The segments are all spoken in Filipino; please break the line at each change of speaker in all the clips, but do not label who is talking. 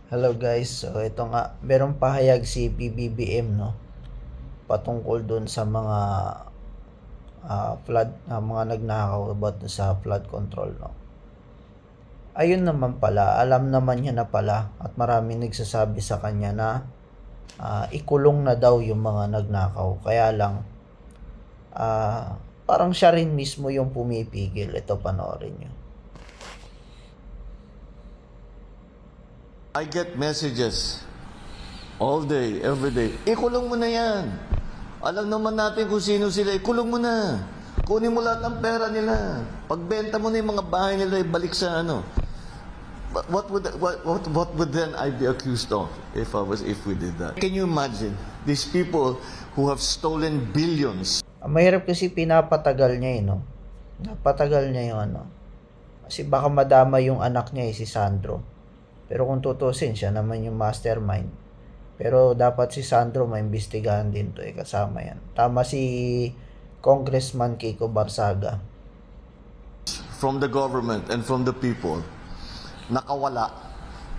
Hello guys, so ito nga, merong pahayag si PBBM, no, patungkol dun sa mga flood, mga nagnakaw about sa flood control, no. Ayun naman pala, alam naman niya na pala at maraming nagsasabi sa kanya na ikulong na daw yung mga nagnakaw. Kaya lang, parang siya rin mismo yung pumipigil. Ito, panoorin nyo.
I get messages all day, every day. Ikulong mo na yan. Alam naman natin kung sino sila. Ikulong mo na. Kunin mo lahat ng pera nila. Pagbenta mo na yung mga bahay nila, ibalik sa ano. What would then I be accused of if we did that? Can you imagine these people who have stolen billions?
Mahirap kasi pinapatagal niya, no. Napatagal niya yung ano. Kasi baka madama yung anak niya, si Sandro. Pero kung tutusin, siya naman yung mastermind. Pero dapat si Sandro maimbestigahan din to, kasama yan. Tama si Congressman Kiko Barsaga.
From the government and from the people, nakawala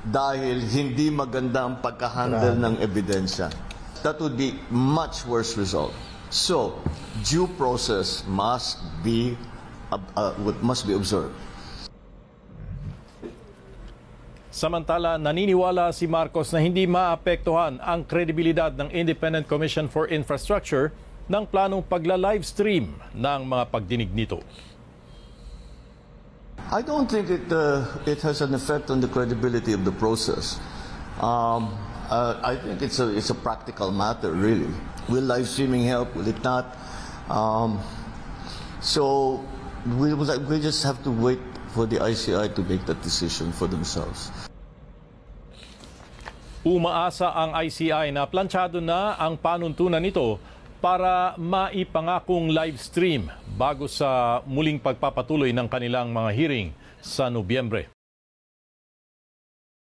dahil hindi maganda ang pagkahandle ng ebidensya. That would be much worse result. So, due process must be observed.
Samantala, naniniwala si Marcos na hindi maapektuhan ang kredibilidad ng Independent Commission for Infrastructure ng planong pagla-livestream ng mga pagdinig nito.
I don't think it has an effect on the credibility of the process. I think it's a practical matter, really. Will live streaming help? Will it not? So we just have to wait for the ICI to make that decision for themselves.
Umaasa ang ICI na planchado na ang panuntunan nito para maipangakong live stream bago sa muling pagpapatuloy ng kanilang mga hearing sa Nobyembre.